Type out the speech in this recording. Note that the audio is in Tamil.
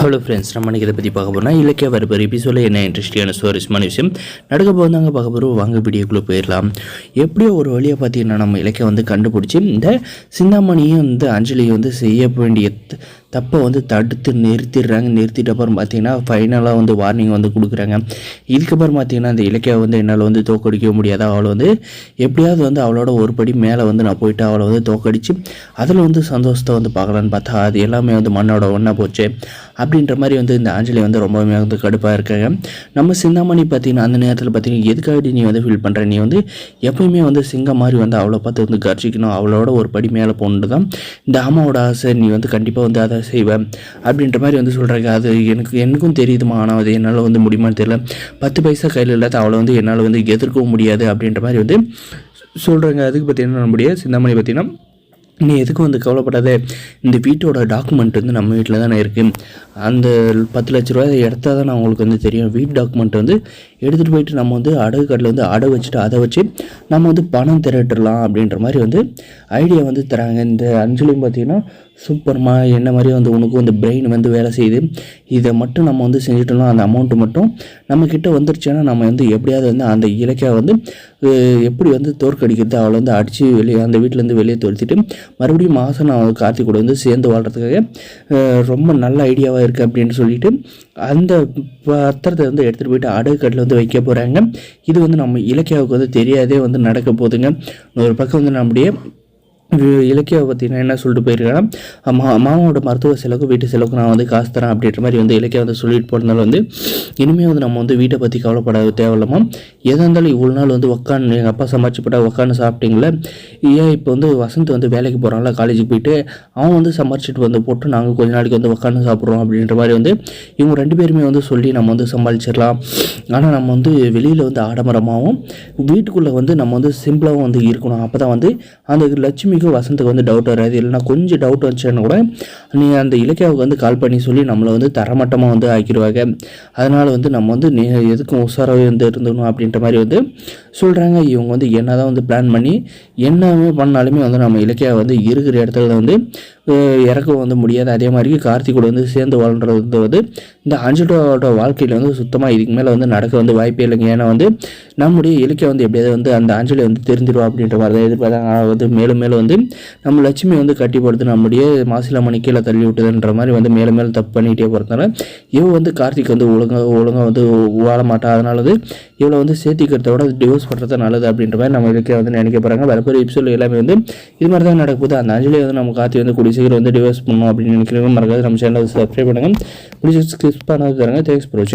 ஹலோ ஃப்ரெண்ட்ஸ், நம்ம இதை பற்றி பார்க்க போகிறோம்னா இலக்கிய வரப்போகிற எபிசோடில் என்ன இன்ட்ரெஸ்டிங்கான சுவாரஸ்யமான விஷயம் நடக்க போதாங்க பார்க்க போகிறோம். வாங்க வீடியோக்குள்ளே போயிடலாம். எப்படியோ ஒரு வழியாக பார்த்தீங்கன்னா நம்ம இலக்கிய கண்டுபிடிச்சி இந்த சிந்தாமணியும் அஞ்சலியும் செய்ய வேண்டிய தப்பை தடுத்து நிறுத்திட்டு அப்புறம் பார்த்தீங்கன்னா ஃபைனலாக வார்னிங் கொடுக்குறாங்க. இதுக்கப்புறம் பார்த்தீங்கன்னா இந்த இலக்கிய என்னால் தோக்கடிக்க முடியாத அவளை எப்படியாவது அவளோட ஒரு படி மேலே நான் போயிட்டு அவளை தோக்கடிச்சு அதில் சந்தோஷத்தை பார்க்கலான்னு பார்த்தா அது எல்லாமே மண்ணோட ஒன்றா போச்சு அப்படின்ற மாதிரி இந்த ஆஞ்சலி ரொம்பவே கடுப்பாக இருக்காங்க. நம்ம சிந்தாமணி பார்த்தீங்கன்னா அந்த நேரத்தில் பார்த்தீங்கன்னா எதுக்காக நீ ஃபீல் பண்ணுற, நீ எப்பயுமே சிங்கம் மாதிரி அவளை பார்த்து கர்ச்சிக்கணும், அவளோட ஒரு படி மேலே போகணுன்னு தான் இந்த அம்மாவோட ஆசை, நீ கண்டிப்பாக அதை செய்வேன் அப்படின்ற மாதிரி சொல்கிறாங்க. அது எனக்கும் தெரியுதுமா, ஆனால் அது என்னால் முடியுமான்னு தெரியல, 10 பைசா கையில் இல்லாத அவளை என்னால் எதிர்க்கவும் முடியாது அப்படின்ற மாதிரி சொல்கிறாங்க. அதுக்கு பார்த்தீங்கன்னா நம்முடைய சிந்தாமணி பார்த்தீங்கன்னா நீ எதுக்கும் கவலைப்படாத, இந்த வீட்டோட டாக்குமெண்ட் நம்ம வீட்டில் தானே இருக்குது, அந்த 10 லட்ச ரூபாய் எடுத்தா தான் நான் உங்களுக்கு தெரியும், வீட்டு டாக்குமெண்ட் எடுத்துகிட்டு போயிட்டு நம்ம அடகு கடையில் அடகு வச்சுட்டு அதை வச்சு நம்ம பணம் திரட்டுடலாம் அப்படின்ற மாதிரி ஐடியா தராங்க. இந்த அஞ்சலியும் பார்த்திங்கன்னா சூப்பர்மா, என்ன மாதிரி உனக்கு பிரெயின் வேலை செய்யுது, இதை மட்டும் நம்ம செஞ்சுட்டோம்னா அந்த அமௌண்ட்டு மட்டும் நம்மக்கிட்ட வந்துருச்சுன்னா நம்ம எப்படியாவது அந்த இலக்கிய எப்படி தோற்கடிக்கிறது, அவளை அடித்து வெளியே அந்த வீட்டிலேருந்து வெளியே துரத்திட்டு மறுபடியும் மாதம் நான் கார்த்திக் கூட சேர்ந்து வாழ்கிறதுக்காக ரொம்ப நல்ல ஐடியாவாக இருக்குது அப்படின்னு சொல்லிட்டு அந்த பத்திரத்தை எடுத்துகிட்டு போயிட்டு அடகு கட்டில் வைக்க போகிறாங்க. இது நம்ம இலக்கியாவுக்கு தெரியாதே நடக்க போகுதுங்க. ஒரு பக்கம் நம்முடைய இலக்கியாவை பார்த்தீங்கன்னா என்ன சொல்லிட்டு போயிருக்காங்கன்னா, மாமாவோட மருத்துவ செலவுக்கு வீட்டு செலவுக்கு நான் காசு தரேன் அப்படின்ற மாதிரி இலக்கியா சொல்லிட்டு போகிறதுனால இனிமேல் நம்ம வீட்டை பற்றி கவலைப்பட தேவையில்லாமா, எதாக இருந்தாலும் இவ்வளோ நாள் உட்காந்து எங்கள் அப்பா சம்பாரிச்சுப்பட்டா உட்காந்து சாப்பிட்டீங்களே, ஏன் இப்போ வசந்த் வேலைக்கு போகிறாங்களா காலேஜுக்கு போயிட்டு அவன் சம்பாரிச்சிட்டு போட்டு நாங்கள் கொஞ்ச நாளைக்கு உட்காந்து சாப்பிட்றோம் அப்படின்ற மாதிரி இவங்க 2 பேருமே சொல்லி நம்ம சமாளிச்சிடலாம். ஆனால் நம்ம வெளியில் ஆடம்பரமாகவும் வீட்டுக்குள்ளே நம்ம சிம்பிளாகவும் இருக்கணும். அப்போ தான் அந்த லட்சுமி வசந்துக்கு டவுட் வராது. இல்லைனா கொஞ்சம் டவுட் வந்துச்சுன்னா கூட நீ அந்த இலக்கியாவுக்கு கால் பண்ணி சொல்லி நம்மளை தரமட்டமாக ஆக்கிடுவாங்க. அதனால் நம்ம எதுக்கும் உஷாராகவே இருந்துக்கணும் அப்படின்ற மாதிரி சொல்கிறாங்க. இவங்க என்ன தான் பிளான் பண்ணி என்னவே பண்ணாலுமே நம்ம இலக்கியா இருக்கிற இடத்துல இறக்க முடியாது. அதே மாதிரி கார்த்திக் கூட சேர்ந்து வாழ்றது இந்த அஞ்சலோட வாழ்க்கையில் சுத்தமாக இதுக்கு மேலே நடக்க வாய்ப்பே இல்லைங்க. ஏன்னா நம்முடைய இலக்கிய எப்படியாவது அந்த அஞ்சலி தெரிஞ்சிடுவா அப்படின்ற மாதிரி தான் எதிர்பார்த்தாங்க. மேலும் மேலும் நம்ம லட்சுமி கட்டி போடுறது நம்முடைய மாசிலாமணி கீழே தள்ளி விட்டுதுன்ற மாதிரி மேலும் மேலும் தப்பு பண்ணிகிட்டே போகிறதுனால இவ கார்த்திக் ஒழுங்காக வாழ மாட்டா. அதனால இவ்வளோ சேர்த்திக்கிறத விட டிவோர்ஸ் பண்ணுறது நல்லது அப்படின்ற மாதிரி நம்ம இலக்கிய நினைக்க போகிறாங்க. வரப்போகிற எபிசோட் எல்லாமே இது மாதிரி தான் நடக்குது. அந்த அஞ்சலி நம்ம கார்த்தி கூடிய சீக்கிரம் டிவோர்ஸ் பண்ணணும் அப்படின்னு நினைக்கிறவங்க மறக்காது நம்ம சேனலை சப்ஸ்கிரைப் பண்ணுங்கள். பிடிச்சி ஸ்கிப் பண்ணாது தராங்க. தேங்க்ஸ் ஃபார் வாட்சிங்.